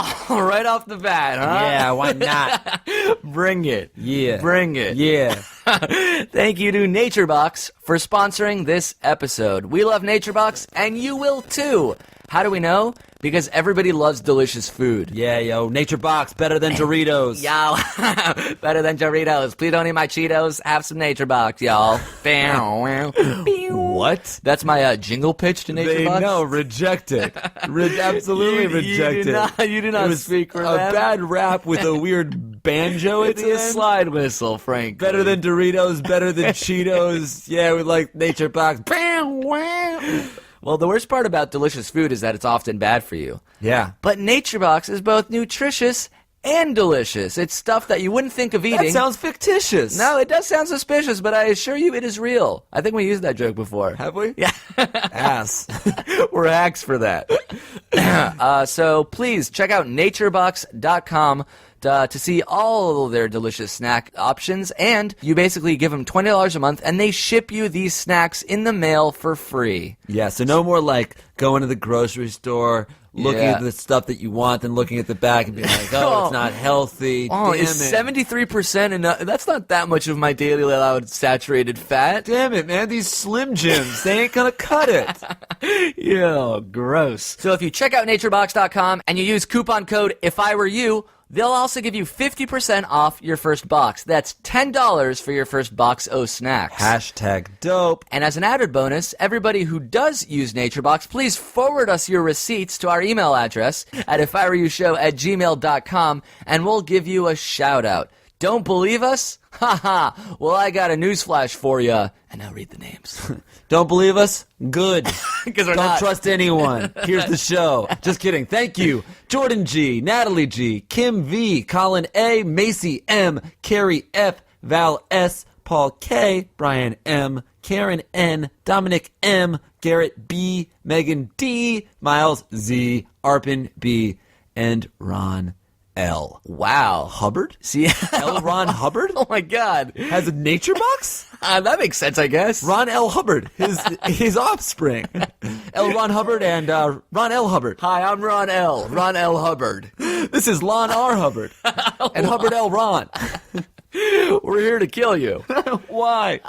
Oh, right off the bat, huh? Yeah, why not? Bring it. Yeah. Bring it. Yeah. Thank you to NatureBox for sponsoring this episode. We love NatureBox, and you will too. How do we know? Because everybody loves delicious food. Yeah, yo, NatureBox, better than Doritos. Yo, better than Doritos. Please don't eat my Cheetos. Have some NatureBox, y'all. What? That's my jingle pitch to NatureBox. No, reject it. Absolutely reject it. You do not speak for a them. bad rap with a weird banjo at It's the a end. slide whistle, Frank. Better than Doritos, better than Cheetos. Yeah, we like NatureBox. Well, the worst part about delicious food is that it's often bad for you. Yeah. But NatureBox is both nutritious and delicious. It's stuff that you wouldn't think of eating. That sounds fictitious. No, it does sound suspicious, but I assure you it is real. I think we used that joke before. Have we? Yeah. Ass. We're hacks for that. So please check out naturebox.com to see all of their delicious snack options, and you basically give them $20 a month, and they ship you these snacks in the mail for free. Yeah, so no more like going to the grocery store, looking at the stuff that you want, and looking at the back and being like, oh, it's not healthy. Oh, Damn is it. 73% enough? That's not that much of my daily allowed saturated fat. Damn it, man. These Slim Jims, they ain't gonna cut it. Ew, gross. So if you check out naturebox.com and you use coupon code IFIWEREYOU, they'll also give you 50% off your first box. That's $10 for your first box of snacks. Hashtag dope. And as an added bonus, everybody who does use NatureBox, please forward us your receipts to our email address at ifiwereyoushow@gmail.com, and we'll give you a shout-out. Don't believe us? Haha. Well, I got a newsflash for you. And now read the names. Don't believe us? Good. Because we're Don't not. trust anyone. Here's the show. Just kidding. Thank you. Jordan G, Natalie G, Kim V, Colin A, Macy M, Carrie F, Val S, Paul K, Brian M, Karen N, Dominic M, Garrett B, Megan D, Miles Z, Arpin B, and Ron L. Wow. Hubbard? See? L. Ron Hubbard? Oh, my God. Has a NatureBox? That makes sense, I guess. Ron L. Hubbard, his offspring. L. Ron Hubbard and Ron L. Hubbard. Hi, I'm Ron L. Ron L. Hubbard. This is Lon R. Hubbard and Hubbard L. Ron. We're here to kill you. Why?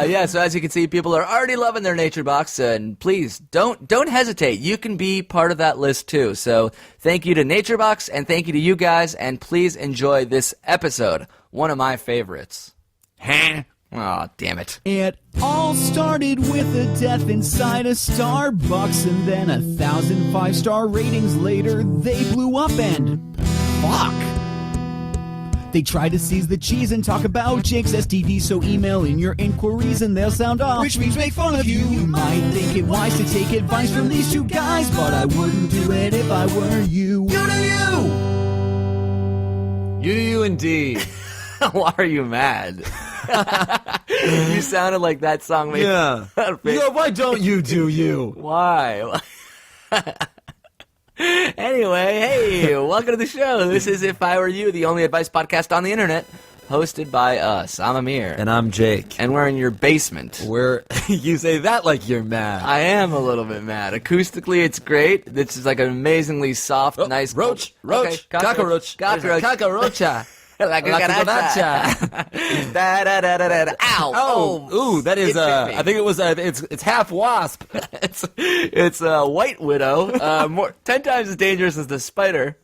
Yeah, so as you can see, people are already loving their NatureBox, and please, don't hesitate. You can be part of that list, too. So thank you to NatureBox, and thank you to you guys, and please enjoy this episode. One of my favorites. Huh? Aw, damn it. It all started with a death inside a Starbucks, and then 1,000 5-star ratings later, they blew up and... fuck! They try to seize the cheese and talk about Jake's STD, so email in your inquiries and they'll sound off, which means make fun of you. You might think it wise to take advice from these two guys, but I wouldn't do it if I were you. You do you! You indeed. Why are you mad? You sounded like that song made Yeah. Yeah, why don't you do you? Why? Anyway, hey, welcome to the show. This is If I Were You, the only advice podcast on the internet, hosted by us. I'm Amir. And I'm Jake. And we're in your basement. You say that like you're mad. I am a little bit mad. Acoustically, it's great. This is like an amazingly soft, nice... Roach, Okay, cockroach, cockroach. Like a La cucaracha. Da-da-da-da-da. Ow. Oh, ooh, that is, It bit me. I think it was, it's half wasp. It's a white widow, 10 times as dangerous as the spider.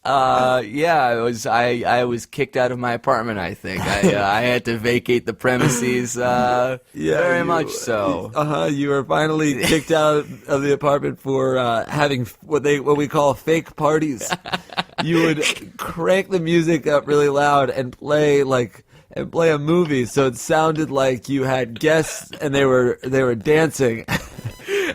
Yeah, I was kicked out of my apartment, I think. I had to vacate the premises, very much so. You were finally kicked out of the apartment for having what we call fake parties. You would crank the music up really loud and play a movie, so it sounded like you had guests and they were dancing.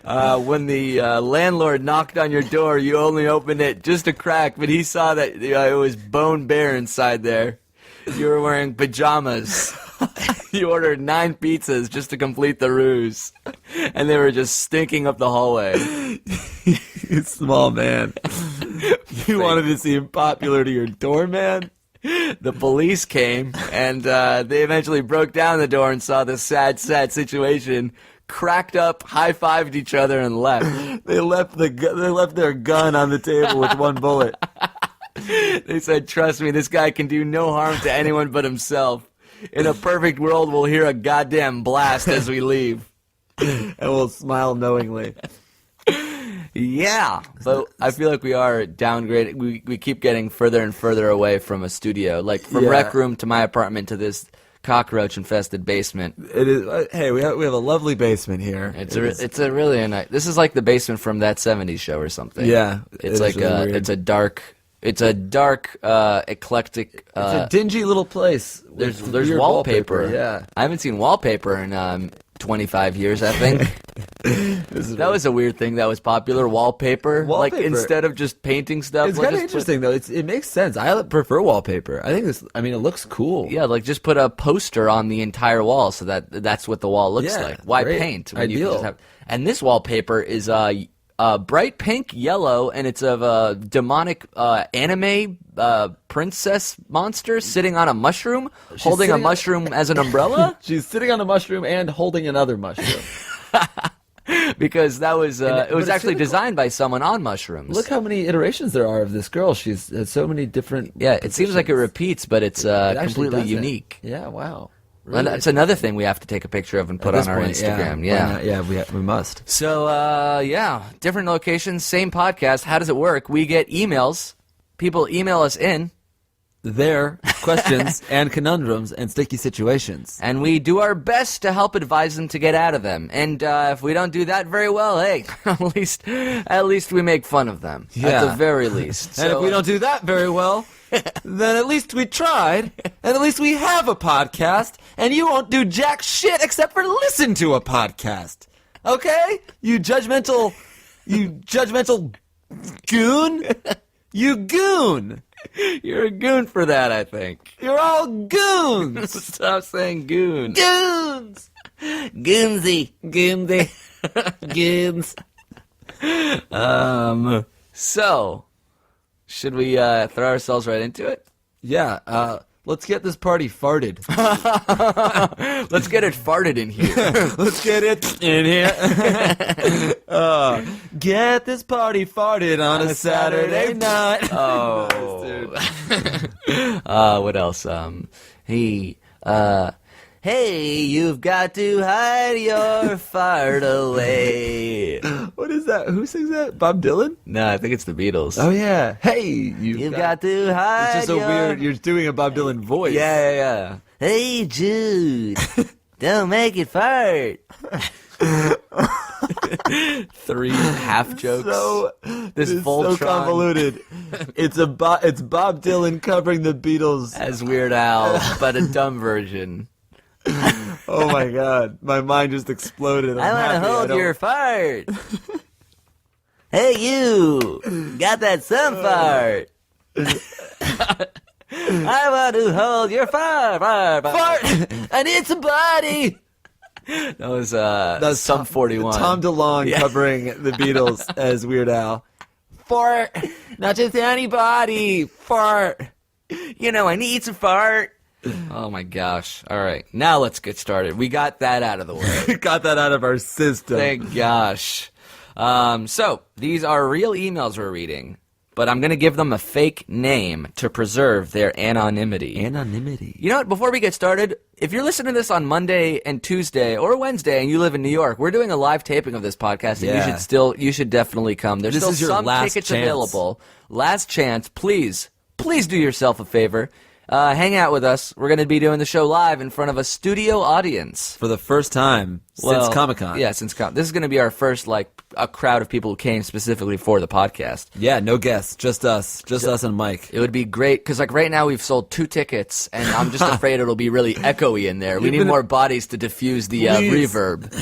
When the landlord knocked on your door, you only opened it just a crack, but he saw that it was bone bare inside there. You were wearing pajamas. You ordered 9 pizzas just to complete the ruse, and they were just stinking up the hallway. You small man. You wanted to seem popular to your doorman? The police came, and they eventually broke down the door and saw the sad situation. cracked up, high-fived each other, and left. They left their gun on the table with one bullet. They said, trust me, this guy can do no harm to anyone but himself. In a perfect world, we'll hear a goddamn blast as we leave. And we'll smile knowingly. Yeah, but I feel like we are downgrading. We keep getting further and further away from a studio. Like, from Rec Room to my apartment to this cockroach-infested basement. It is. Hey, we have a lovely basement here. It's a really nice. This is like the basement from That 70s Show or something. Yeah, it's like really weird. It's a dark, eclectic. It's a dingy little place. There's weird wallpaper. Yeah, I haven't seen wallpaper in 25 years, I think. That was a weird thing that was popular. Wallpaper. Like, instead of just painting stuff. It's kind of interesting though. It makes sense. I prefer wallpaper. I think it looks cool. Yeah, like just put a poster on the entire wall so that's what the wall looks like. Why paint when you can just have? And this wallpaper is bright pink, yellow, and it's of a demonic anime princess monster sitting on a mushroom, holding a mushroom as an umbrella. She's sitting on a mushroom and holding another mushroom. Because that was it was actually designed by someone on mushrooms. Look how many iterations there are of this girl. She's had so many different. Yeah, it seems like it repeats, but it's completely doesn't. unique. Yeah, wow. Really? And that's another thing we have to take a picture of and put on our Instagram. Yeah, we must. So, different locations, same podcast. How does it work? We get emails. People email us in. Their questions and conundrums and sticky situations. And we do our best to help advise them to get out of them. And if we don't do that very well, hey, at least we make fun of them. Yeah. At the very least. And if we don't do that very well, then at least we tried, and at least we have a podcast, and you won't do jack shit except for listen to a podcast. Okay? You judgmental goon? You goon! You're a goon for that, I think. You're all goons! Stop saying goon. Goons! Goonsy. Goons. So, should we throw ourselves right into it? Yeah, let's get this party farted. Let's get it farted in here. Let's get it in here. Get this party farted on a Saturday night. Oh. What else? Hey, you've got to hide your fart away. What is that? Who sings that? Bob Dylan? No, I think it's the Beatles. Oh, yeah. Hey, you've got to hide. It's just so weird. You're doing a Bob Dylan voice. Yeah. Hey, Jude, don't make it fart. 3 half jokes. This Voltron. So convoluted. It's Bob Dylan covering the Beatles as Weird Al, but a dumb version. Oh my god, my mind just exploded. I want to hold your fart. Hey, you got that sun fart? I want to hold your fart. I need somebody. That was Sum 41. Tom DeLonge covering the Beatles as Weird Al. Fart, not just anybody. Fart. You know, I need some fart. Oh my gosh. All right. Now let's get started. We got that out of the way. Got that out of our system. Thank gosh. So, these are real emails we're reading, but I'm going to give them a fake name to preserve their anonymity. Anonymity. You know what? Before we get started, if you're listening to this on Monday and Tuesday or Wednesday and you live in New York, we're doing a live taping of this podcast, and you should definitely come. There's still some tickets available. Last chance. Please do yourself a favor. Hang out with us. We're going to be doing the show live in front of a studio audience. For the first time since Comic-Con. Yeah, since This is going to be our first, a crowd of people who came specifically for the podcast. Yeah, no guests. Just us. Just us and Mike. It would be great, because, right now we've sold 2 tickets, and I'm just afraid it'll be really echoey in there. We need more bodies to diffuse the reverb.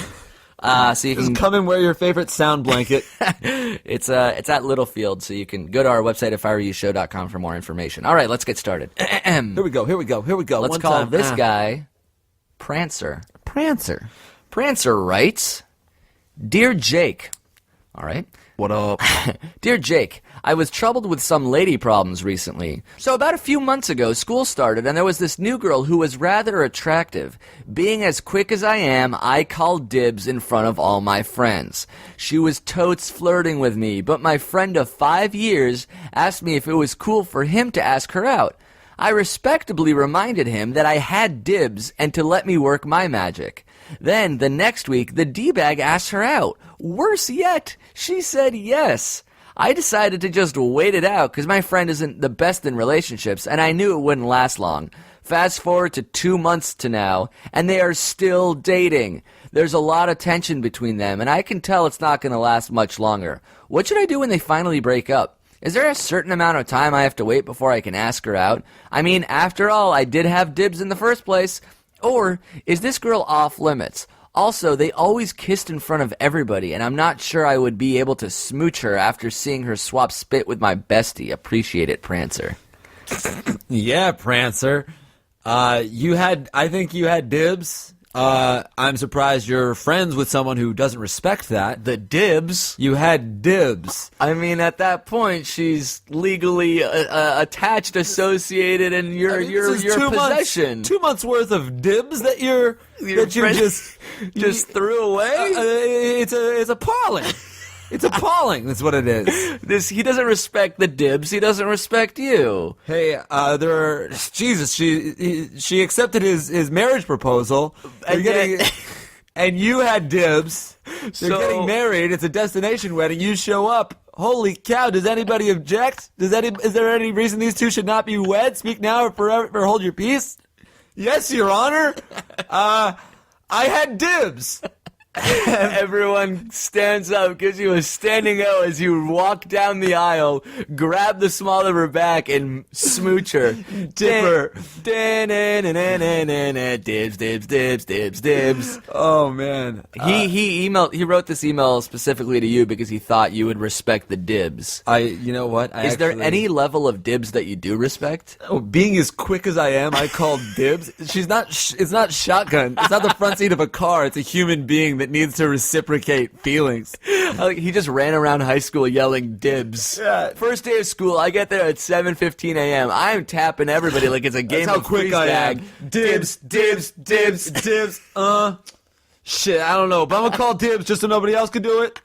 So you can just come and wear your favorite sound blanket. It's at Littlefield, so you can go to our website ifirewyoushow.com for more information. All right, let's get started. Here we go. Let's call this guy Prancer. Prancer writes, Dear Jake. All right. What up? Dear Jake, I was troubled with some lady problems recently. So about a few months ago, school started, and there was this new girl who was rather attractive. Being as quick as I am, I called dibs in front of all my friends. She was totes flirting with me, but my friend of 5 years asked me if it was cool for him to ask her out. I respectably reminded him that I had dibs and to let me work my magic. Then, the next week, the D-bag asked her out. Worse yet, she said yes. I decided to just wait it out because my friend isn't the best in relationships, and I knew it wouldn't last long. Fast forward to 2 months to now, and they are still dating. There's a lot of tension between them, and I can tell it's not going to last much longer. What should I do when they finally break up? Is there a certain amount of time I have to wait before I can ask her out? I mean, after all, I did have dibs in the first place. Or is this girl off limits? Also, they always kissed in front of everybody, and I'm not sure I would be able to smooch her after seeing her swap spit with my bestie. Appreciate it, Prancer. Yeah, Prancer. I think you had dibs. I'm surprised you're friends with someone who doesn't respect that. The dibs? You had dibs. I mean, at that point, she's legally attached, associated, and your possession. 2 months worth of dibs that you just threw away. It's appalling. It's appalling. That's what it is. He doesn't respect the dibs. He doesn't respect you. Hey, Jesus. She accepted his marriage proposal. And you had dibs. They're getting married. It's a destination wedding. You show up. Holy cow! Does anybody object? Is there any reason these two should not be wed? Speak now or forever hold your peace. Yes, Your Honor. I had dibs. Everyone stands up because he was standing out as you walk down the aisle, grab the small of her back, and smooch her. Dip her. Dibs, dibs, dibs, dibs, dibs. Oh, man. He wrote this email specifically to you because he thought you would respect the dibs. You know what? Is there any level of dibs that you do respect? Oh, being as quick as I am, I called dibs. It's not shotgun. It's not the front seat of a car. It's a human being that needs to reciprocate feelings. He just ran around high school yelling dibs. Yeah. First day of school, I get there at 7:15 a.m. I'm tapping everybody like it's a game That's of how quick freeze I tag. am. Dibs, dibs, dibs, dibs. Shit, I don't know, but I'm gonna call dibs just so nobody else can do it.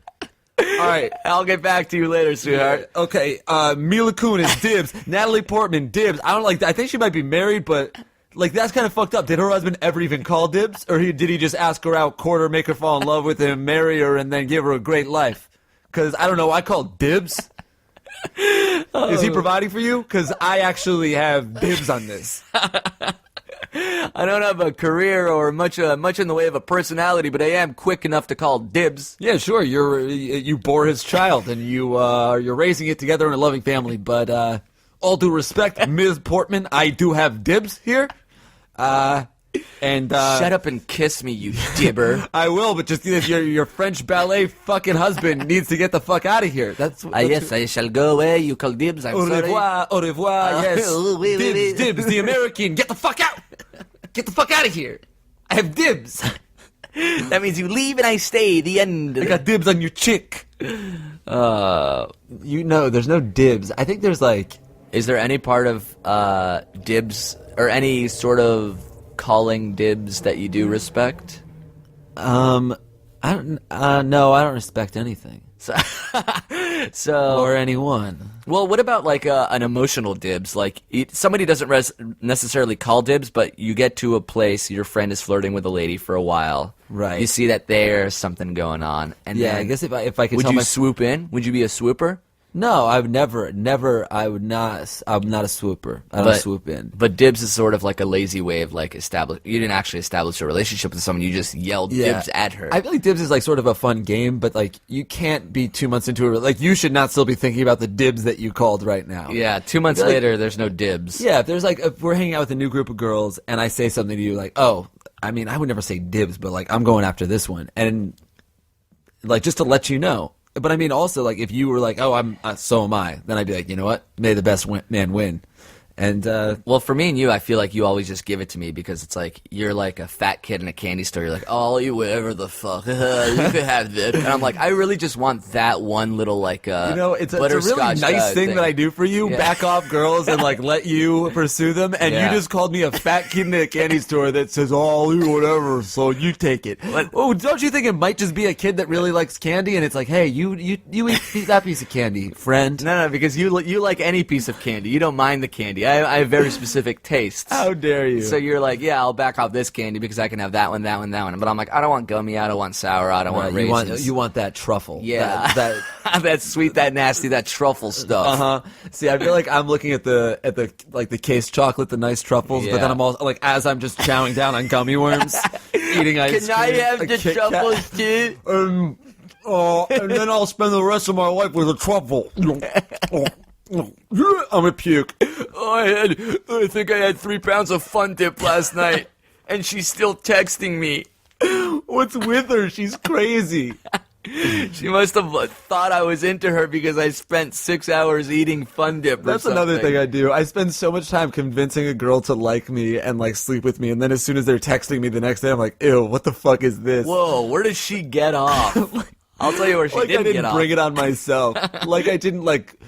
All right, I'll get back to you later, sweetheart. Okay, Mila Kunis, dibs. Natalie Portman, dibs. I think she might be married, but like that's kind of fucked up. Did her husband ever even call dibs, or did he just ask her out, court her, make her fall in love with him, marry her, and then give her a great life? Because I don't know, I called dibs. Is he providing for you? Because I actually have dibs on this. I don't have a career or much in the way of a personality, but I am quick enough to call dibs. Yeah, sure. You bore his child, and you're raising it together in a loving family. But all due respect, Ms. Portman, I do have dibs here. Shut up and kiss me, you dibber. I will, but just your French ballet fucking husband needs to get the fuck out of here. Yes, I shall go away. You call dibs. I'm sorry. Au revoir. Yes, oui, oui, oui. Dibs, the American. Get the fuck out. Get the fuck out of here. I have dibs. That means you leave and I stay. The end. I got dibs on your chick. There's no dibs. I think there's like. Is there any part of dibs or any sort of calling dibs that you do respect? I don't. No, I don't respect anything. So or anyone. Well, what about like an emotional dibs? Like somebody doesn't necessarily call dibs, but you get to a place, your friend is flirting with a lady for a while. Right. You see that there's something going on, and yeah, then I guess if I could would tell you swoop in? Would you be a swooper? No, I've never. I would not. I'm not a swooper. I don't swoop in. But dibs is sort of like a lazy way of like you didn't actually establish a relationship with someone. You just yelled dibs at her. I feel like dibs is like sort of a fun game, but like you can't be 2 months into it. Like you should not still be thinking about the dibs that you called right now. Yeah, 2 months later, there's no dibs. Yeah, if we're hanging out with a new group of girls and I say something to you like, oh, I mean, I would never say dibs, but like I'm going after this one, and like just to let you know. But I mean, also, like, if you were like, oh, so am I, then I'd be like, you know what? May the best man win. And Well, for me and you, I feel like you always just give it to me because it's like you're like a fat kid in a candy store. You're like, oh, I'll eat whatever the fuck. You could have this. And I'm like, I really just want that one little like it's a really nice thing that I do for you. Yeah. Back off girls and like let you pursue them. And Yeah. you just called me a fat kid in a candy store that says, oh, I'll eat whatever, so you take it. Oh, don't you think it might just be a kid that really likes candy? And it's like, hey, you eat that piece of candy, friend. No, because you like any piece of candy. You don't mind the candy. I have very specific tastes. How dare you? So you're like, yeah, I'll back off this candy because I can have that one, that one, that one. But I'm like, I don't want gummy, I don't want sour, I don't want raisins. you want that truffle. Yeah, That that sweet, that nasty, that truffle stuff. Uh-huh. See, I feel like I'm looking at the like the case chocolate, the nice truffles, but Yeah. then I'm also like as I'm just chowing down on gummy worms, eating ice Can cream. I have a the Kit Kat. truffles too? And then I'll spend the rest of my life with a truffle. I'm a puke. I think I had 3 pounds of Fun Dip last night, and she's still texting me. What's with her? She's crazy. She must have thought I was into her because I spent 6 hours eating Fun Dip. That's another thing I do. I spend so much time convincing a girl to like me and like sleep with me, and then as soon as they're texting me the next day, I'm like, ew, what the fuck is this? Whoa, where does she get off? I'll tell you where she Like didn't I get didn't off. bring it on myself. Like I didn't like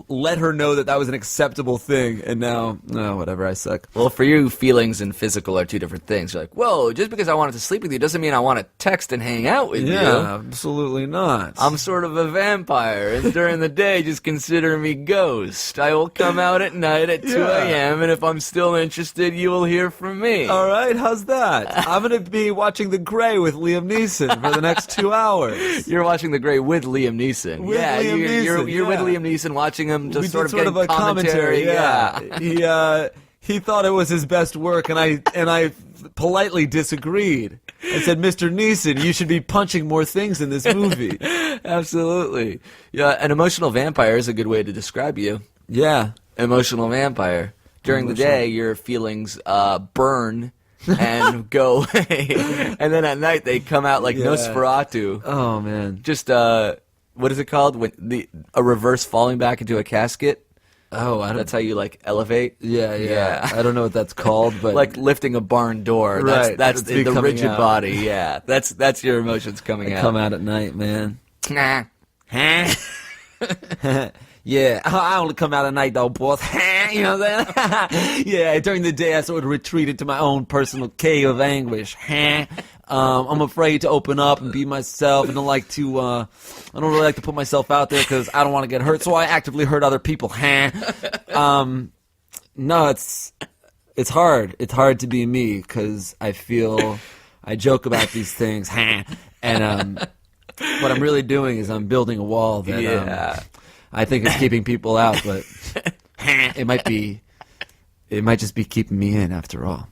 let her know that was an acceptable thing, and now, no, whatever, I suck. Well, for you, feelings and physical are two different things. You're like, whoa, just because I wanted to sleep with you doesn't mean I want to text and hang out with you. Absolutely not. I'm sort of a vampire, and during the day, just consider me ghost. I will come out at night at 2 a.m., and if I'm still interested, you will hear from me. All right, how's that? I'm going to be watching The Grey with Liam Neeson for the next 2 hours. You're watching The Grey with Liam Neeson. With Liam you're Neeson, with yeah. Liam Neeson watching him just We sort did of getting a commentary. Yeah. He thought it was his best work, and I politely disagreed. I said, Mr. Neeson, you should be punching more things in this movie. Absolutely. Yeah, an emotional vampire is a good way to describe you. Yeah. Emotional vampire. During the day, your feelings burn and go away. And then at night, they come out like Yeah. Nosferatu. Oh, man. Just, what is it called? When a reverse falling back into a casket? Oh, I don't. That's how you, like, elevate? Yeah. I don't know what that's called, but Like lifting a barn door. Right, That's it's the coming rigid out. body. Yeah. That's your emotions coming out. come out at night, man. Nah. Yeah, I only come out at night though, boss. You know what I'm saying? Yeah, during the day I sort of retreat into my own personal cave of anguish. I'm afraid to open up and be myself, and I don't really like to put myself out there because I don't want to get hurt, so I actively hurt other people. No, it's hard. It's hard to be me because I joke about these things, and what I'm really doing is I'm building a wall that I think is keeping people out, but it might just be keeping me in after all.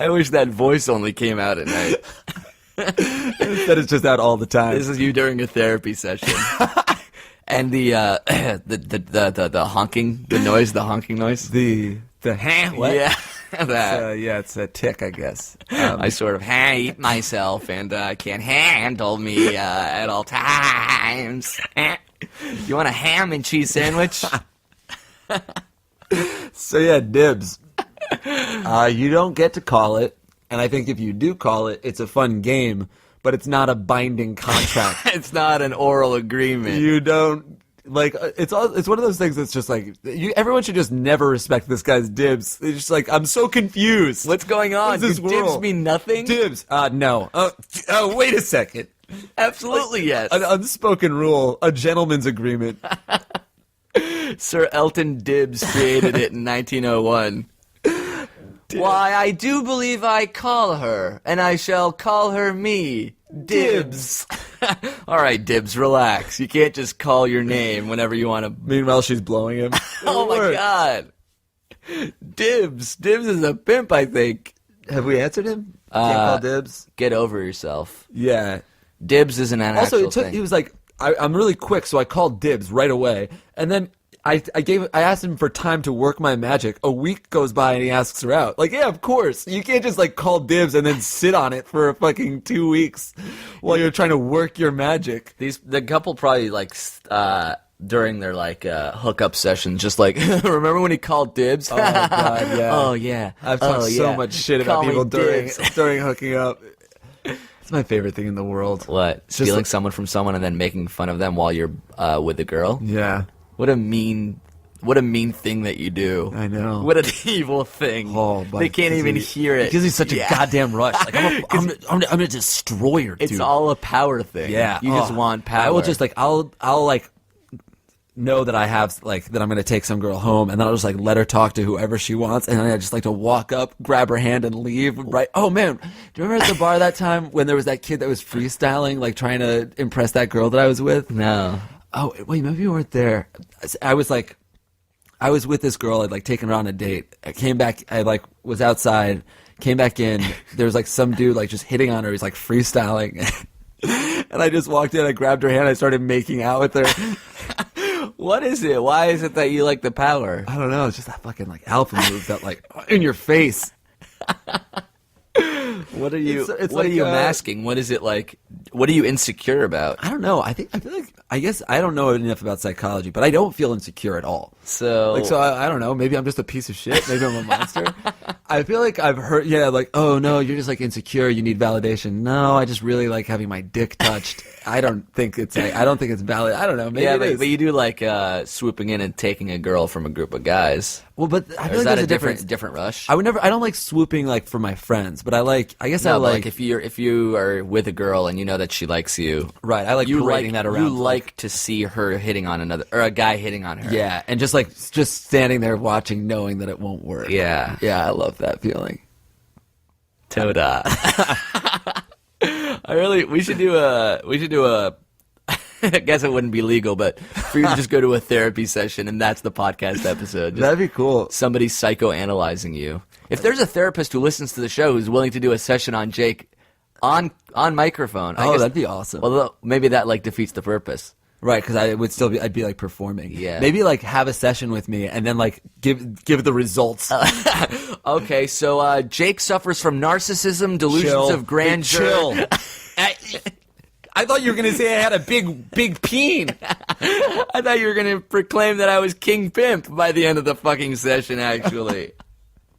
I wish that voice only came out at night. Instead, it's just out all the time. This is you during a therapy session. And the honking, the honking noise. The what? Yeah, that. It's a tick, I guess. I sort of eat myself and can't handle me at all times. You want a ham and cheese sandwich? So yeah, dibs. You don't get to call it, and I think if you do call it, it's a fun game, but it's not a binding contract. It's not an oral agreement. You don't like. It's one of those things that's just like everyone should just never respect this guy's dibs. It's just like I'm so confused. What's going on? What is this Do dibs world? mean nothing? Dibs? No. Wait a second. Absolutely yes. An unspoken rule, a gentleman's agreement. Sir Elton Dibs created it in 1901. Why, I do believe I call her, and I shall call her me, Dibs. All right, Dibs, relax. You can't just call your name whenever you want to. Meanwhile, she's blowing him. Oh my God, Dibs. Dibs is a pimp, I think. Have we answered him? Can't call dibs. Get over yourself. Yeah. Dibs isn't an Also, actual thing. he was like, I'm really quick, so I called dibs right away, and then I asked him for time to work my magic. A week goes by and he asks her out. Like, yeah, of course. You can't just like call dibs and then sit on it for fucking 2 weeks while you're trying to work your magic. The couple probably like during their like hookup sessions, just like remember when he called Dibs? Oh God, yeah. Oh yeah. I've talked so much shit about Call me people Dibs. during hooking up. It's my favorite thing in the world. What? Just Stealing like- someone from someone and then making fun of them while you're with a girl? Yeah. What a mean thing that you do. I know. What an evil thing. Oh, but they can't even hear it. It gives me such a goddamn rush. Like I'm a destroyer, dude. It's all a power thing. Yeah. You just want power. I will just like I'll like know that I have like that I'm gonna take some girl home, and then I'll just like let her talk to whoever she wants, and then I just like to walk up, grab her hand, and leave. Right? Oh man, do you remember at the bar that time when there was that kid that was freestyling, like trying to impress that girl that I was with? No. Oh wait, maybe you weren't there. I was with this girl. I'd like taken her on a date. I came back. I like was outside. Came back in. There was like some dude like just hitting on her. He's like freestyling, and I just walked in. I grabbed her hand. I started making out with her. What is it? Why is it that you like the power? I don't know. It's just that fucking like alpha move that like in your face. What are you? It's what are like, you masking? What is it like? What are you insecure about? I don't know. I feel like I guess I don't know enough about psychology, but I don't feel insecure at all. So, I don't know. Maybe I'm just a piece of shit. Maybe I'm a monster. I feel like I've heard, like, oh no, you're just like insecure. You need validation. No, I just really like having my dick touched. I don't think it's valid. I don't know. Maybe it is. but you do like swooping in and taking a girl from a group of guys. Well, but I Or feel is like that there's a difference. different rush? I don't like swooping like for my friends, but I guess I No, like, but like if you are with a girl and you know that she likes you, right. I like parading that around. You like to see her hitting on another or a guy hitting on her. Yeah, and just standing there watching, knowing that it won't work. Yeah. I love that feeling. Toda. We should do a I guess it wouldn't be legal, but for you to just go to a therapy session and that's the podcast episode. Just That'd be cool. somebody psychoanalyzing you. If there's a therapist who listens to the show who's willing to do a session on Jake on microphone, I guess, that'd be awesome. Although maybe that like defeats the purpose. Right, because I'd be like performing. Yeah. Maybe like have a session with me and then like give the results. Okay, so Jake suffers from narcissism, delusions of grandeur. Chill. I thought you were gonna say I had a big peen. I thought you were going to proclaim that I was King Pimp by the end of the fucking session, actually.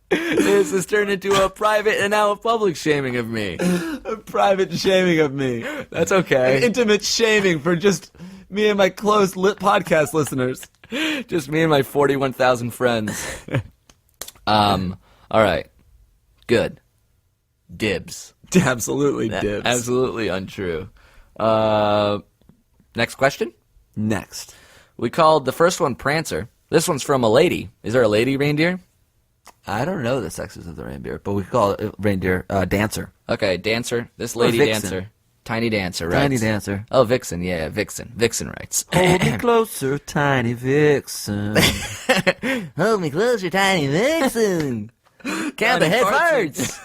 This has turned into a private and now a public shaming of me. A private shaming of me. That's okay. An intimate shaming for just me and my close podcast listeners. Just me and my 41,000 friends. All right. Good. Dibs. Absolutely dibs. Absolutely untrue. Next question. Next. We called the first one Prancer. This one's from a lady. Is there a lady reindeer? I don't know the sexes of the reindeer, but we call it reindeer dancer. Okay, dancer. This lady Vixen. dancer. Tiny dancer, right? Tiny dancer. Oh, Vixen. Yeah, Vixen. Vixen writes. Hold me closer, tiny vixen. Hold me closer, tiny Vixen. Count the head farts.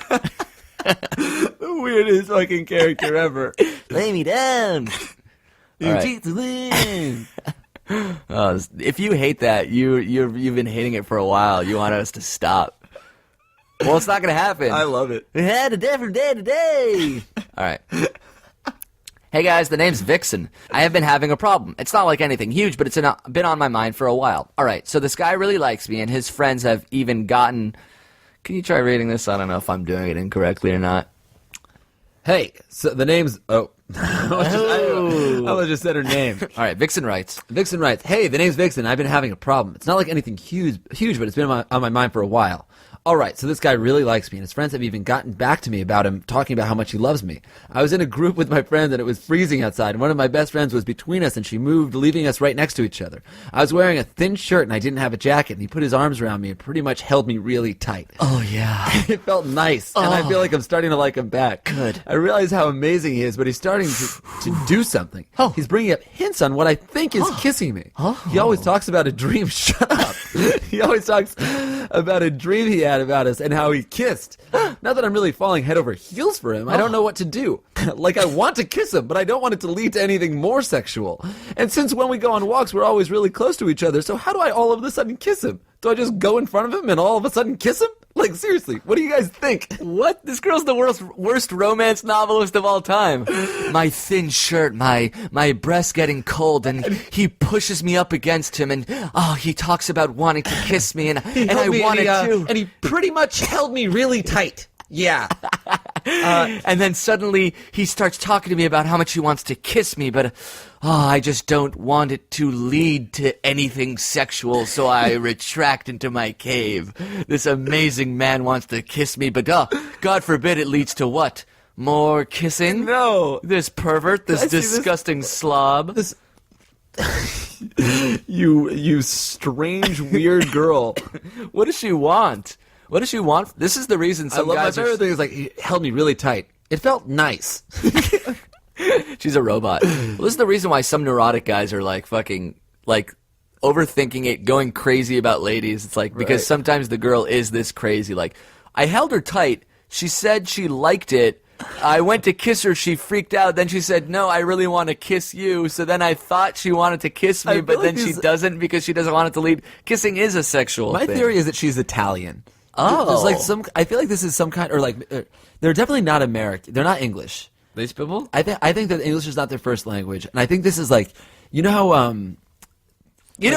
The weirdest fucking character ever. Lay me down. You All right. cheat to win. If you hate that, you've been hating it for a while. You want us to stop. Well, it's not going to happen. I love it. We had a different day today. All right. Hey guys, the name's Vixen. I have been having a problem. It's not like anything huge, but it's been on my mind for a while. All right, so this guy really likes me, and his friends have even gotten... Can you try reading this? I don't know if I'm doing it incorrectly or not. Hey, so the name's... Oh. I just said her name. All right, Vixen writes. Vixen writes, hey, the name's Vixen. I've been having a problem. It's not like anything huge, but it's been on my mind for a while. All right, so this guy really likes me, and his friends have even gotten back to me about him, talking about how much he loves me. I was in a group with my friends, and it was freezing outside, and one of my best friends was between us, and she moved, leaving us right next to each other. I was wearing a thin shirt, and I didn't have a jacket, and he put his arms around me and pretty much held me really tight. Oh, yeah. It felt nice, and I feel like I'm starting to like him back. Good. I realize how amazing he is, but he's starting to do something. Oh. He's bringing up hints on what I think is kissing me. He always talks about a dream. Shut up. He always talks about a dream he had about us and how he kissed. Not that I'm really falling head over heels for him. I don't know what to do. Like, I want to kiss him, but I don't want it to lead to anything more sexual. And since when we go on walks, we're always really close to each other, so how do I all of a sudden kiss him? Do I just go in front of him and all of a sudden kiss him? Like, seriously, what do you guys think? What? This girl's the worst romance novelist of all time. My thin shirt, my breasts getting cold, and he pushes me up against him, and he talks about wanting to kiss me, and I wanted to. And he pretty much held me really tight. Yeah. And then suddenly he starts talking to me about how much he wants to kiss me, but I just don't want it to lead to anything sexual, so I retract into my cave. This amazing man wants to kiss me, but God forbid it leads to what? More kissing? No. This pervert, this I see disgusting slob. This you strange, weird girl. What does she want? What does she want? This is the reason some guys my favorite thing is, like, he held me really tight. It felt nice. She's a robot. Well, this is the reason why some neurotic guys are like fucking like overthinking it, going crazy about ladies. It's like because sometimes the girl is this crazy. Like, I held her tight. She said she liked it. I went to kiss her. She freaked out. Then she said, "No, I really want to kiss you." So then I thought she wanted to kiss me, but then she doesn't because she doesn't want it to lead. Kissing is a sexual My thing. theory is that she's Italian. Oh. There's like I feel like this is some kind, or like they're definitely not American. They're not English. These people? I think that English is not their first language, and I think this is like, you know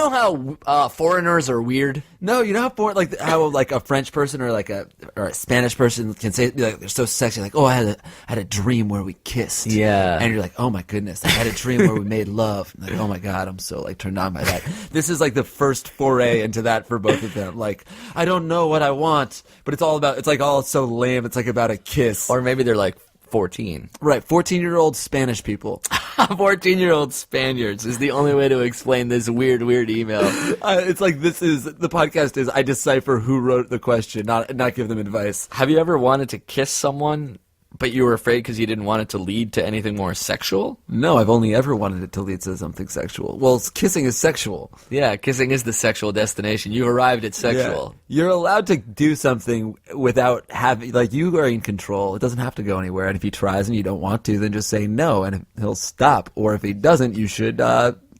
how foreigners are weird? no, you know how like a French person or like a Spanish person can say, be like, they're so sexy, like, oh, I had a dream where we kissed. Yeah. And you're like, oh my goodness, I had a dream where we made love. Like, oh my God, I'm so like turned on by that. This is like the first foray into that for both of them. Like, I don't know what I want, but it's like all so lame. It's like about a kiss. Or maybe they're like 14. Right, 14-year-old Spanish people. 14-year-old Spaniards is the only way to explain this weird email. It's like the podcast is I decipher who wrote the question, not give them advice. Have you ever wanted to kiss someone, but you were afraid because you didn't want it to lead to anything more sexual? No, I've only ever wanted it to lead to something sexual. Well, kissing is sexual. Yeah, kissing is the sexual destination. You arrived at sexual. Yeah. You're allowed to do something without having, like, you are in control. It doesn't have to go anywhere. And if he tries and you don't want to, then just say no, and he'll stop. Or if he doesn't, you should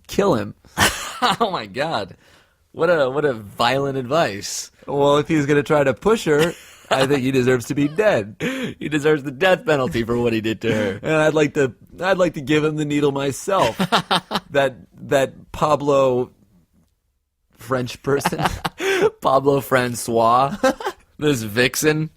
kill him. Oh my God, what a violent advice. Well, if he's gonna try to push her, I think he deserves to be dead. He deserves the death penalty for what he did to her. And I'd like to give him the needle myself. that Pablo French person. Pablo Francois. This vixen.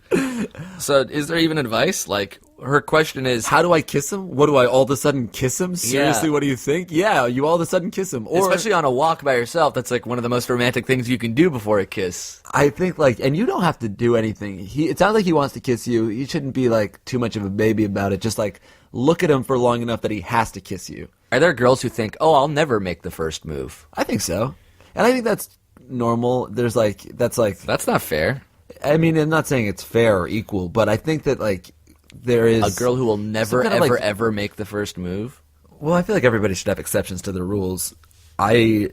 So is there even advice? Like, her question is, how do I kiss him? What do I all of a sudden kiss him? Seriously, Yeah. what do you think? Yeah, you all of a sudden kiss him. Or especially on a walk by yourself, that's like one of the most romantic things you can do before a kiss. I think, like, and you don't have to do anything. It sounds like he wants to kiss you. You shouldn't be like too much of a baby about it. Just like look at him for long enough that he has to kiss you. Are there girls who think, oh, I'll never make the first move? I think so. And I think that's normal. That's not fair. I mean, I'm not saying it's fair or equal, but I think that, like, there is A girl who will never, some kind of, ever make the first move? Well, I feel like everybody should have exceptions to the rules. I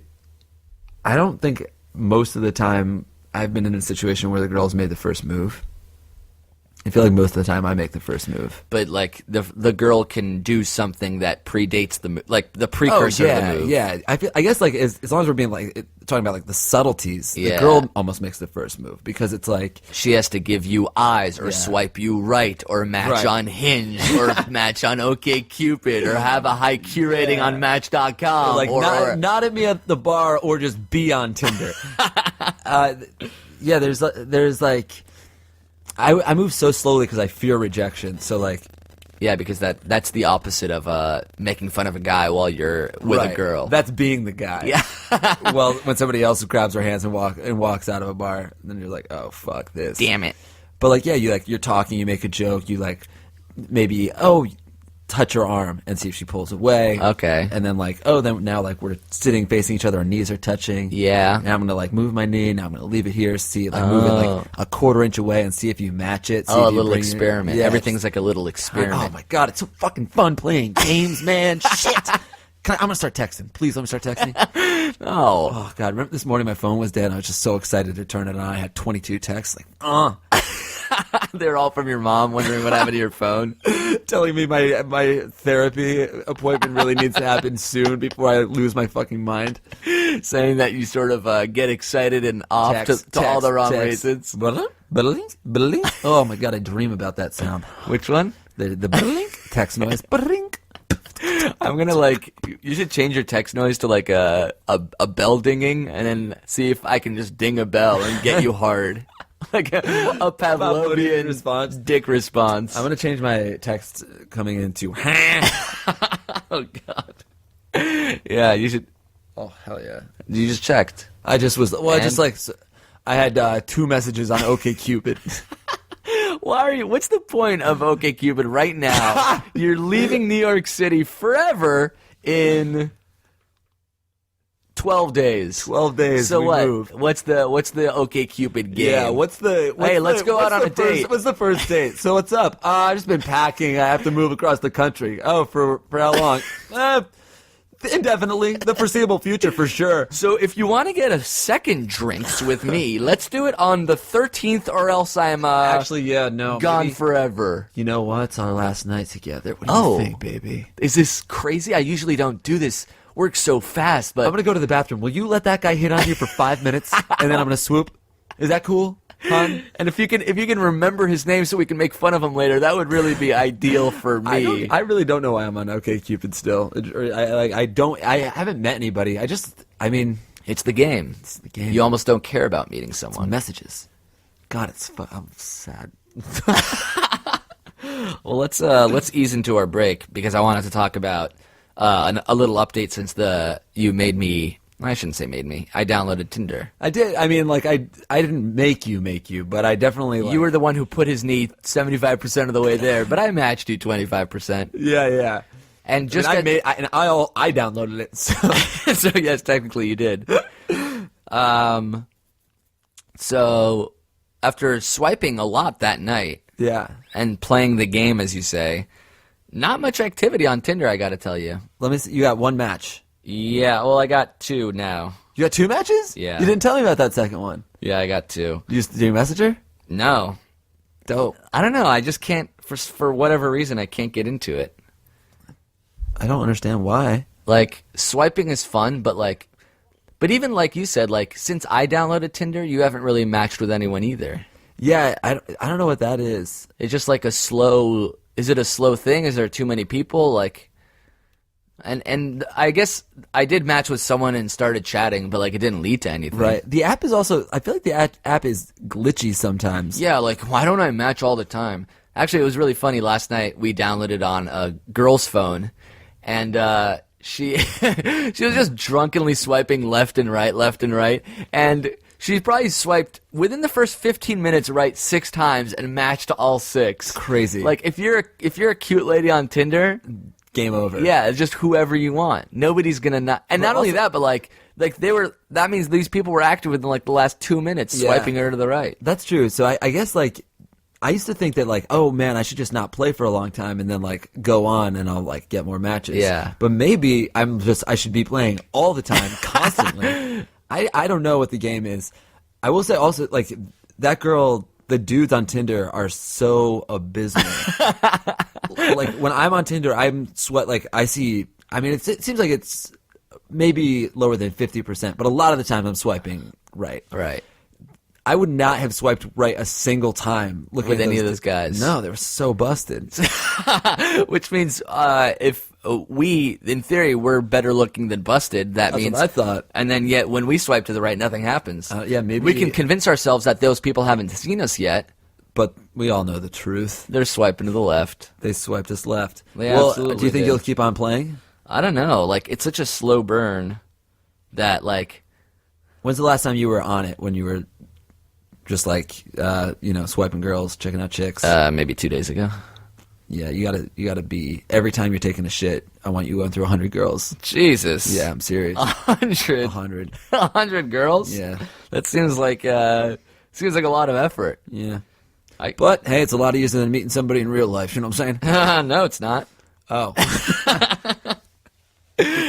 don't think most of the time I've been in a situation where the girl's made the first move. I feel like most of the time I make the first move. But, like, the girl can do something that predates the move, like, the precursor of the move. Yeah. I guess, like, as long as we're being, like, talking about, like, the subtleties, Yeah. the girl almost makes the first move because it's like, She has to give you eyes, or swipe you right, or match Right. on Hinge, or match on OkCupid, or have a high Q rating on Match.com. like, not at me at the bar or just be on Tinder. Yeah, there's like, I move so slowly because I fear rejection. So, like, yeah, because that's the opposite of making fun of a guy while you're with a girl. That's being the guy. Yeah. Well, when somebody else grabs our hands and walks out of a bar, then you're like, oh, fuck this. Damn it. But, like, yeah, you're talking, you make a joke, you, like, maybe, touch her arm and see if she pulls away. Okay. And then, like, then now, like, we're sitting facing each other, our knees are touching. Yeah. Now I'm going to, like, move my knee, now I'm going to leave it here, see it, like, move it, like, a quarter inch away and see if you match it. See Oh, if a you little bring it- experiment. Yeah, Everything's like a little experiment. Oh, my God, it's so fucking fun playing games, man. Shit. I'm going to start texting. Please let me start texting. Oh, God. Remember this morning my phone was dead and I was just so excited to turn it on. I had 22 texts, like, They're all from your mom wondering what happened to your phone. telling me my therapy appointment really needs to happen soon before I lose my fucking mind. Saying that you sort of get excited and off Text, to all the wrong text. reasons. What? Blink, blink. Oh my god, I dream about that sound. Which one? The blink text noise. Blink. I'm gonna you should change your text noise to like a bell dinging, and then see if I can just ding a bell and get you hard. Like a Pavlovian response. Dick response. I'm gonna change my text coming into. Oh God. Yeah, you should. Oh hell yeah! You just checked. I just was. Well, I just And? I had 2 messages on OkCupid. Why are you? What's the point of OkCupid right now? You're leaving New York City forever in 12 days. 12 days. So we what? Move. What's the Cupid game? Yeah, Hey, let's go out on a date. What's the first date? So what's up? I've just been packing. I have to move across the country. Oh, for how long? Indefinitely. The foreseeable future, for sure. So if you want to get a second drinks with me, let's do it on the 13th, or else I'm Actually, yeah, no. gone maybe- forever. You know what? It's our last night together. What do Oh. you think, baby? Is this crazy? I usually don't do this. Work so fast, but I'm gonna go to the bathroom. Will you let that guy hit on you for 5 minutes, and then I'm gonna swoop? Is that cool, hon? and if you can remember his name so we can make fun of him later, that would really be ideal for me. I really don't know why I'm on OkCupid still. I haven't met anybody. I mean, It's the game. it's the game. You almost don't care about meeting someone. Messages. God, I'm sad. Well, let's ease into our break, because I wanted to talk about a little update since you made me. I shouldn't say made me. I downloaded Tinder. I did. I mean, like I didn't make you, but I definitely. You were the one who put his knee 75% of the way there, but I matched you 25%. Yeah. And just I downloaded it. So. so yes, technically you did. So after swiping a lot that night Yeah. and playing the game, as you say, not much activity on Tinder, I got to tell you. Let me see. You got 1 match. Yeah, well, I got 2 now. You got 2 matches? Yeah. You didn't tell me about that second one. Yeah, I got 2. Did you message her? No, Dope. I don't know. I just can't, for whatever reason, I can't get into it. I don't understand why. Like, swiping is fun, but even like you said, since I downloaded Tinder, you haven't really matched with anyone either. Yeah, I don't know what that is. It's just like is it a slow thing? Is there too many people? And I guess I did match with someone and started chatting, but it didn't lead to anything. Right. The app is also. I feel like the app is glitchy sometimes. Yeah, why don't I match all the time? Actually, it was really funny. Last night we downloaded on a girl's phone, and she she was just drunkenly swiping left and right, and she probably swiped within the first 15 minutes right 6 times and matched all 6. Crazy. If you're a cute lady on Tinder, Game over. yeah, it's just whoever you want. Nobody's gonna not. And not only that, but that means these people were active within the last 2 minutes, Yeah. swiping her to the right. That's true. So I guess I used to think that oh man, I should just not play for a long time and then go on and I'll get more matches. Yeah. But maybe I should be playing all the time, constantly. I don't know what the game is. I will say also that girl, the dudes on Tinder are so abysmal. When I'm on Tinder, I'm I see. I mean, it seems like it's maybe lower than 50%, but a lot of the time I'm swiping right. Right. I would not have swiped right a single time looking With at any of those guys. No, they were so busted. Which means if we, in theory, we're better looking than busted, that That's means. what I thought. And then yet when we swipe to the right, nothing happens. Yeah, maybe we can convince ourselves that those people haven't seen us yet. But we all know the truth. They're swiping to the left. They swiped us left. They well, absolutely do you think did. you'll keep on playing? I don't know. It's such a slow burn that When's the last time you were on it? When you were just swiping girls, checking out chicks? maybe 2 days ago. Yeah, you gotta be every time you're taking a shit. I want you going through 100 girls. Jesus. Yeah, I'm serious. 100. 100. 100 girls? Yeah. That seems like a lot of effort. Yeah. I- But hey, it's a lot easier than meeting somebody in real life. You know what I'm saying? No, it's not. Oh.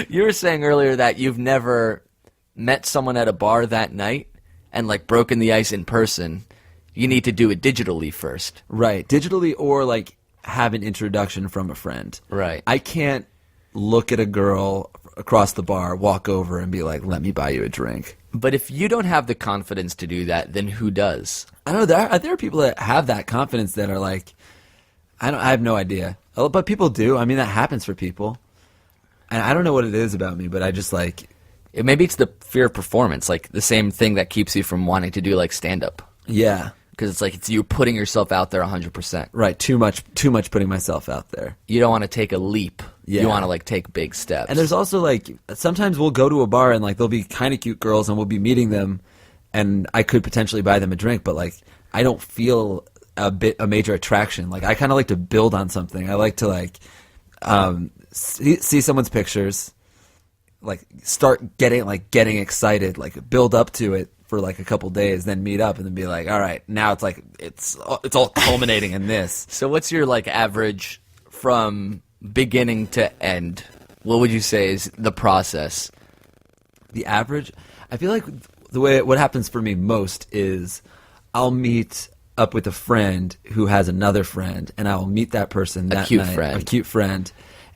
You were saying earlier that you've never met someone at a bar that night and broken the ice in person. You need to do it digitally first. Right. Digitally or have an introduction from a friend. Right. I can't look at a girl across the bar, walk over and be like, let me buy you a drink. But if you don't have the confidence to do that, then who does? I don't know. There are people that have that confidence that are like, I have no idea. But people do. I mean, that happens for people. And I don't know what it is about me, but I just like... Maybe it's the fear of performance, like the same thing that keeps you from wanting to do like stand-up. Yeah. Because it's like it's you putting yourself out there 100%. Right, too much putting myself out there. You don't want to take a leap. Yeah. You want to like take big steps. And there's also like sometimes we'll go to a bar and like there'll be kind of cute girls and we'll be meeting them, and I could potentially buy them a drink, but like I don't feel a major attraction. Like I kind of like to build on something. I like to like see someone's pictures, like start getting excited, like build up to it for like a couple days, then meet up and then be like, all right, now it's like it's all culminating in this. So what's your like average from beginning to end? What would you say is the process? The average, I feel like what happens for me most is I'll meet up with a friend who has another friend, and I'll meet that person that cute night, friend. a cute friend,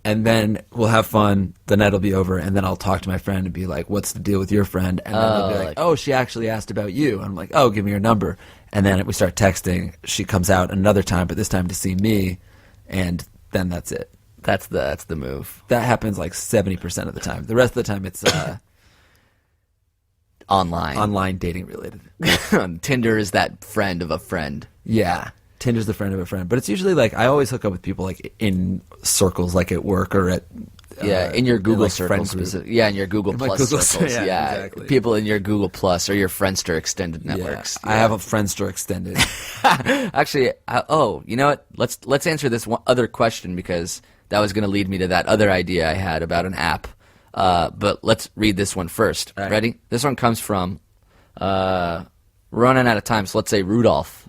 and then we'll have fun. The night will be over, and then I'll talk to my friend and be like, "What's the deal with your friend?" And then they'll be like, "Oh, she actually asked about you." And I'm like, "Oh, give me your number." And then we start texting. She comes out another time, but this time to see me, and then that's it. That's the move. That happens like 70% of the time. The rest of the time, it's Online dating related. Tinder is that friend of a friend. Yeah. Tinder's the friend of a friend. But it's usually like, I always hook up with people like in circles, like at work or at... in your Google like circles. friend group. Yeah, in your Google In my Plus Google- circles. yeah, exactly. People in your Google Plus or your Friendster extended Yeah. networks. I have a Friendster extended. Actually, you know what? Let's answer this one other question, because that was going to lead me to that other idea I had about an app. But let's read this one first. All right. Ready? This one comes from, we're running out of time, so let's say Rudolph.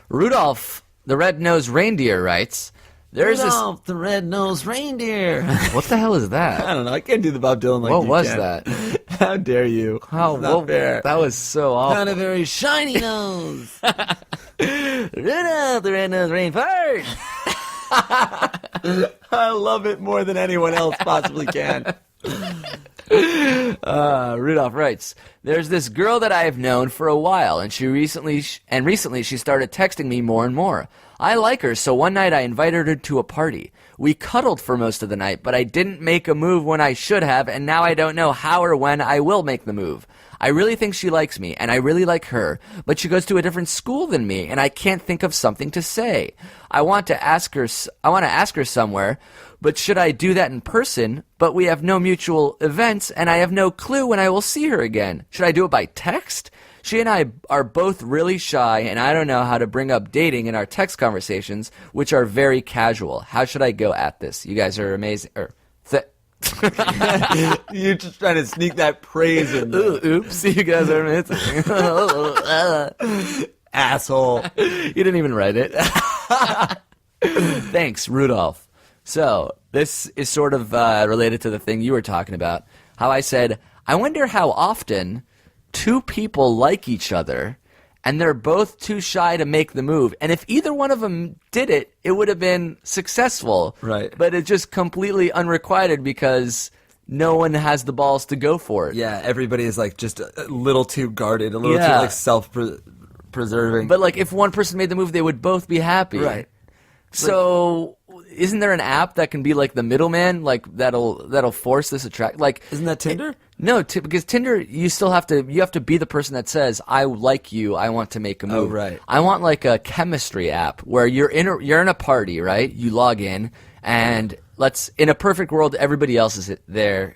Rudolph, the red-nosed reindeer, writes, there's Rudolph, the red-nosed reindeer. this... What the hell is that? I don't know. I can't do the Bob Dylan like What you was can. that? How dare you? How It's not fair. That was so awful. Not a very shiny nose. Rudolph, the red-nosed reindeer. I love it more than anyone else possibly can. Rudolph writes, there's this girl that I have known for a while, and recently she started texting me more and more. I like her, so one night I invited her to a party. We cuddled for most of the night, but I didn't make a move when I should have, and now I don't know how or when I will make the move. I really think she likes me, and I really like her, but she goes to a different school than me, and I can't think of something to say. I want to ask her somewhere, but should I do that in person? But we have no mutual events, and I have no clue when I will see her again. Should I do it by text? She and I are both really shy, and I don't know how to bring up dating in our text conversations, which are very casual. How should I go at this? You guys are amazing. You're just trying to sneak that praise in there. Oops, you guys are amazing. Asshole. You didn't even write it. Thanks, Rudolph. So, this is sort of related to the thing you were talking about. How I said, I wonder how often two people like each other and they're both too shy to make the move. And if either one of them did it, it would have been successful. Right. But it's just completely unrequited because no one has the balls to go for it. Yeah, everybody is like just a little too guarded, a little too Yeah. like self-preserving. But like if one person made the move, they would both be happy. Right. So isn't there an app that can be like the middleman, like that'll force this attract? Like Isn't that Tinder? No, because Tinder, you have to be the person that says, I like you, I want to make a move. Oh, right. I want like a chemistry app where you're in a party, right? You log in, and in a perfect world, everybody else is there.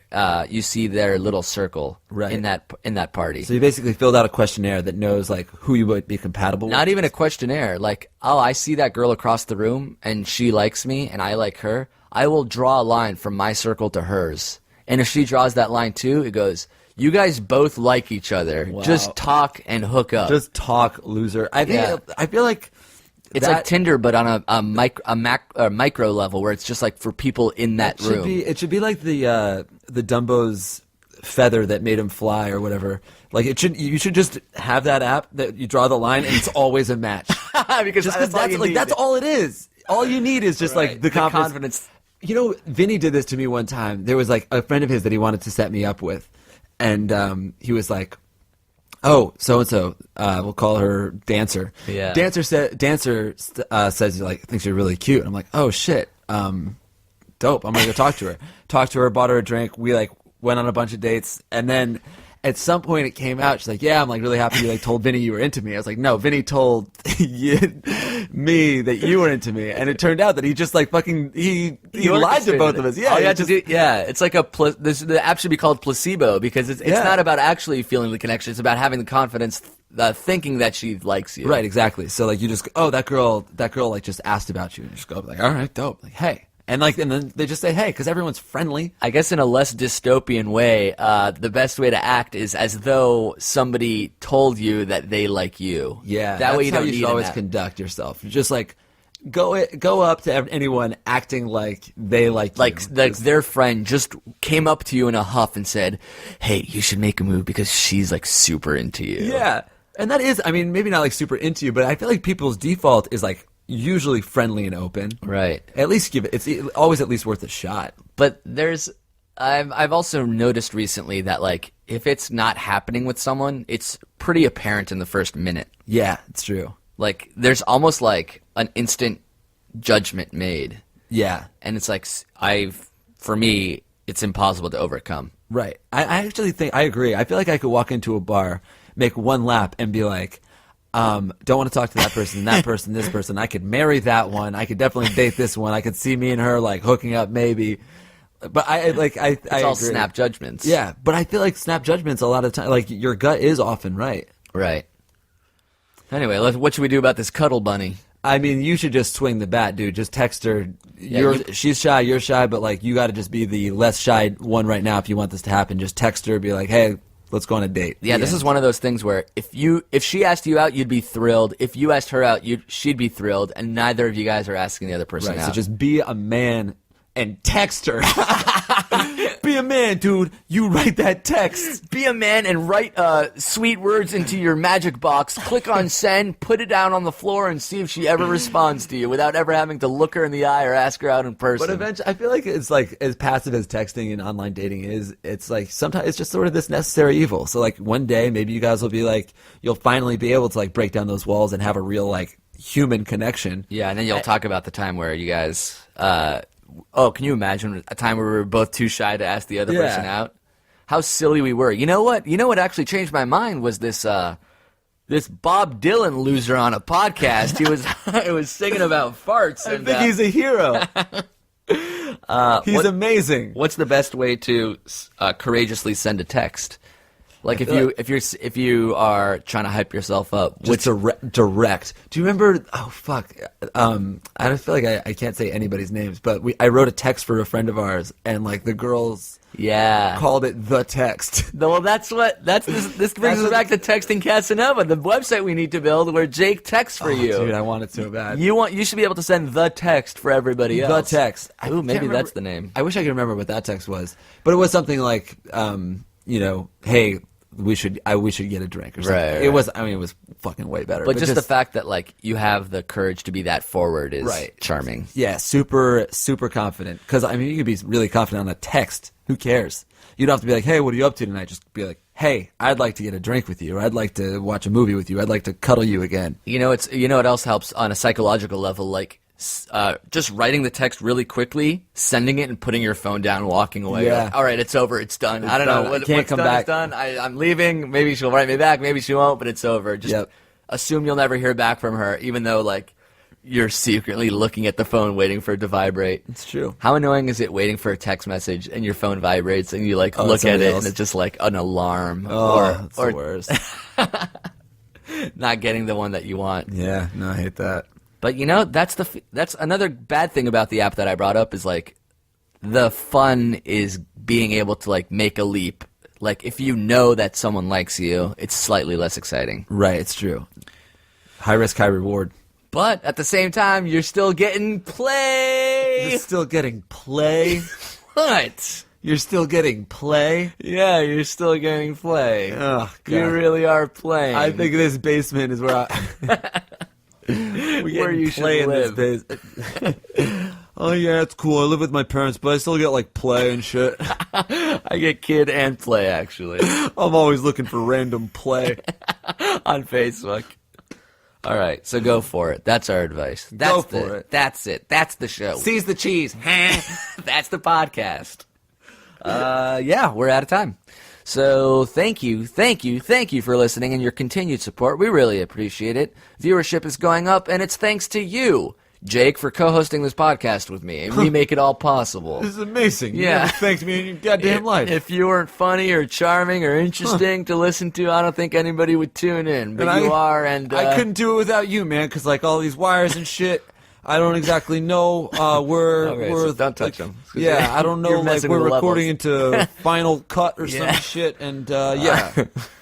You see their little circle Right. in that party. So you basically filled out a questionnaire that knows like who you would be compatible Not with. even a questionnaire. Like, oh, I see that girl across the room, and she likes me, and I like her. I will draw a line from my circle to hers. And if she draws that line too, it goes, you guys both like each other. Wow. Just talk and hook up. Just talk, loser. I feel like It's like Tinder, but on a micro level, where it's just like for people in that room. It should be like the Dumbo's feather that made him fly or whatever. Like you should just have that app that you draw the line and it's always a match. Because Just because that's all it is. All you need is just like the confidence. Vinny did this to me one time. There was like a friend of his that he wanted to set me up with, and he was like, "Oh, so and so, we'll call her Dancer." Yeah. Dancer says like thinks you're really cute. I'm like, "Oh shit, dope. I'm gonna go talk to her." Talked to her, bought her a drink. We like went on a bunch of dates, and then at some point it came out. She's like, "Yeah, I'm like really happy you like told Vinny you were into me." I was like, "No, Vinny told me that you were into me," and it turned out that he just like fucking he lied to both of us. Yeah, all you have to do, it's like the app should be called placebo because it's not about actually feeling the connection. It's about having the confidence, thinking that she likes you. Right, exactly. So like you just that girl like just asked about you, and you just go like, "All right, dope." Like, hey. And then they just say, hey, because everyone's friendly. I guess in a less dystopian way, the best way to act is as though somebody told you that they like you. Yeah, that way you don't you need should always conduct yourself. You're just like go up to anyone acting like they like you. Like their friend just came up to you in a huff and said, "Hey, you should make a move because she's like super into you." Yeah, and that is, I mean, maybe not like super into you, but I feel like people's default is like usually friendly and open. Right. At least it's always at least worth a shot. But I've also noticed recently that like if it's not happening with someone, it's pretty apparent in the first minute. Yeah, it's true. Like there's almost like an instant judgment made. Yeah. And it's like for me, it's impossible to overcome. Right. I actually think I agree. I feel like I could walk into a bar, make one lap, and be like, don't want to talk to that person, this person. I could marry that one. I could definitely date this one. I could see me and her like hooking up maybe. But it's all agree. Snap judgments. Yeah, but I feel like snap judgments a lot of time, like your gut is often right. Right. Anyway, what should we do about this cuddle bunny? I mean, you should just swing the bat, dude. Just text her. She's shy, you're shy, but like you got to just be the less shy one right now if you want this to happen. Just text her, be like, hey, let's go on a date. Yeah, this is one of those things where if she asked you out, you'd be thrilled. If you asked her out, she'd be thrilled, and neither of you guys are asking the other person out. So just be a man and text her. Be a man, dude. You write that text. Be a man and write sweet words into your magic box. Click on send, put it down on the floor, and see if she ever responds to you without ever having to look her in the eye or ask her out in person. But eventually, I feel like it's like as passive as texting and online dating is, it's like sometimes it's just sort of this necessary evil. So like one day, maybe you guys will be like, you'll finally be able to like break down those walls and have a real like human connection. Yeah, and then you'll talk about the time where you guys. Can you imagine a time where we were both too shy to ask the other person out? How silly we were. You know what? You know what actually changed my mind was this Bob Dylan loser on a podcast. He was singing about farts. I think he's a hero. He's amazing. What's the best way to courageously send a text? Like if you are trying to hype yourself up, just direct. Do you remember? Oh fuck! I don't feel like I can't say anybody's names, but I wrote a text for a friend of ours, and like the girls, called it the text. Well, this brings us back to Texting Casanova, the website we need to build where Jake texts for you. Dude, I want it so bad. You should be able to send the text for everybody else. The text. Ooh, maybe that's the name. I wish I could remember what that text was, but it was something like, hey. We should get a drink or something. Right. It was. I mean, it was fucking way better. But just the fact that like you have the courage to be that forward is charming. Yeah, super confident. Because I mean, you could be really confident on a text. Who cares? You don't have to be like, hey, what are you up to tonight? Just be like, hey, I'd like to get a drink with you, or I'd like to watch a movie with you. I'd like to cuddle you again. You know what else helps on a psychological level, like. Just writing the text really quickly, sending it, and putting your phone down and walking away. Yeah. Like, all right, it's over. It's done. I don't know. Can't come back. It's done. I'm leaving. Maybe she'll write me back. Maybe she won't, but it's over. Just assume you'll never hear back from her, even though like you're secretly looking at the phone waiting for it to vibrate. It's true. How annoying is it waiting for a text message and your phone vibrates and you like look at it and it's just like an alarm it's the worst. Not getting the one that you want. Yeah, no, I hate that. But that's another bad thing about the app that I brought up is like the fun is being able to like make a leap. Like if you know that someone likes you, it's slightly less exciting. Right, it's true. High risk, high reward. But at the same time, you're still getting play. You're still getting play? What? You're still getting play? Yeah, you're still getting play. Oh, God. You really are playing. I think this basement is where where you should live. This Oh yeah, it's cool. I live with my parents, but I still get like play and shit. I get kid and play, actually. I'm always looking for random play. On Facebook. All right, so go for it. That's our advice. Go for it. That's it. That's the show. Seize the cheese. That's the podcast. Yeah, we're out of time. So thank you for listening and your continued support. We really appreciate it. Viewership is going up, and it's thanks to you, Jake, for co-hosting this podcast with me, and we make it all possible. This is amazing. Yeah. You never thanked me in your goddamn life. If you weren't funny or charming or interesting to listen to, I don't think anybody would tune in. But you are, and I couldn't do it without you, man, because like all these wires and shit, I don't exactly know where Okay, we're. so don't touch them. Yeah, I don't know. You're Like messing we're with the recording levels. into Final Cut or Yeah. some shit, and yeah,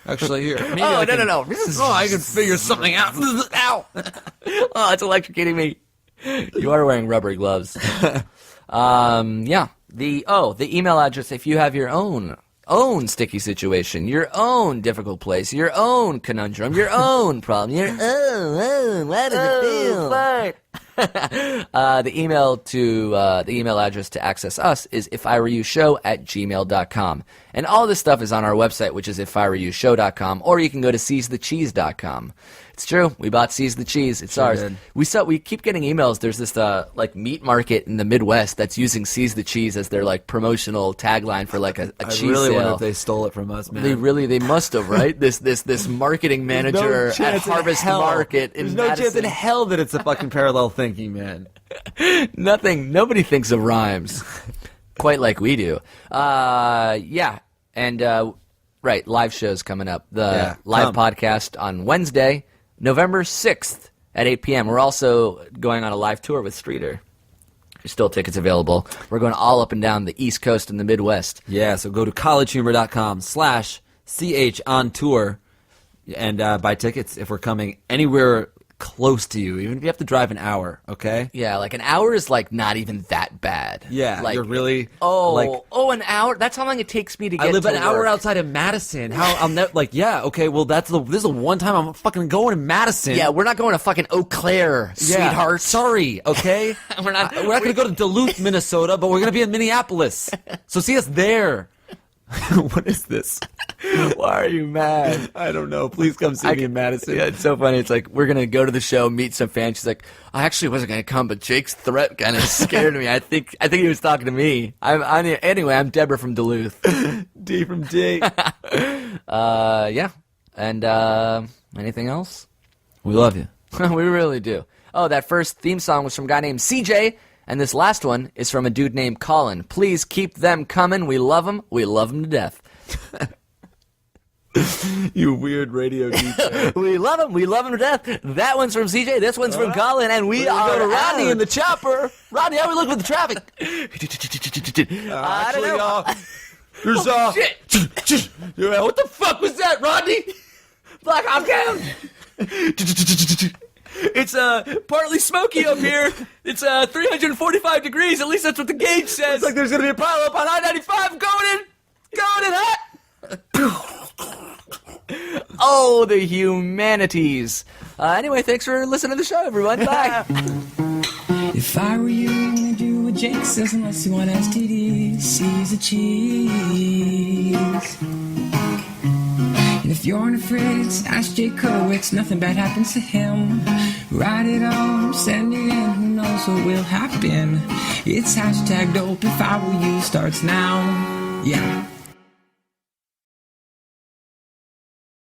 actually here. Maybe Oh, I no, can, no. Oh, I can figure something out. Ow! Oh, it's electrocuting me. You are wearing rubbery gloves. Yeah. The email address, if you have your own sticky situation, your own difficult place, your own conundrum, your own problem, your own, what does it feel? The email address to access us is ifereyoushow@gmail.com. And all this stuff is on our website, which is ifereyoushow.com, or you can go to seizethecheese.com. It's true. We bought Seize the Cheese. It's ours. did. We keep getting emails. There's this like meat market in the Midwest that's using Seize the Cheese as their like promotional tagline for like a cheese I really sale. wonder if they stole it from us, man. They must have, right? This marketing manager at Harvest Market in There's no chance in Madison. hell that it's a fucking parallel thinking, man. Nobody thinks of rhymes quite like we do. Yeah, and right, live shows coming up. The live podcast on Wednesday, November 6th at 8 p.m. We're also going on a live tour with Streeter. There's still tickets available. We're going all up and down the East Coast and the Midwest. Yeah, so go to collegehumor.com/CH on tour and buy tickets if we're coming anywhere close to you, even if you have to drive an hour, okay? Yeah, like an hour is like not even that bad. Yeah, like, you're really an hour. That's how long it takes me to get. I live to an hour work. outside of Madison. How I'm okay, well this is the one time I'm fucking going to Madison. Yeah, we're not going to fucking Eau Claire, Yeah, sweetheart. Sorry, okay? We're not going to go to Duluth, Minnesota, but we're going to be in Minneapolis. So see us there. What is this? Why are you mad? I don't know. Please come see me in Madison. Yeah, it's so funny. It's like, we're going to go to the show, meet some fans. She's like, I actually wasn't going to come, but Jake's threat kind of scared me. I think he was talking to me. Anyway, I'm Deborah from Duluth. D from D. Yeah. And anything else? We love you. We really do. Oh, that first theme song was from a guy named CJ, and this last one is from a dude named Colin. Please keep them coming. We love them. We love them to death. You weird radio DJ. We love them. We love them to death. That one's from CJ. This one's from Colin, and we are go to Rodney out. in the chopper. Rodney, how we look with the traffic? I don't know. There's Shit. Yeah, what the fuck was that, Rodney? Black Hawk Down. It's partly smoky up here. It's 345 degrees. At least that's what the gauge says. It's like there's gonna be a pileup on I-95 going in hot. Oh, the humanities. Anyway, thanks for listening to the show, everyone. Bye. If I were you, I would do what Jake says unless you want STD. Seize the cheese. And if you aren't afraid, ask Jake Hurwitz. Nothing bad happens to him. Write it on, send it in. Who knows what will happen? It's hashtag dope. If I were you starts now. Yeah.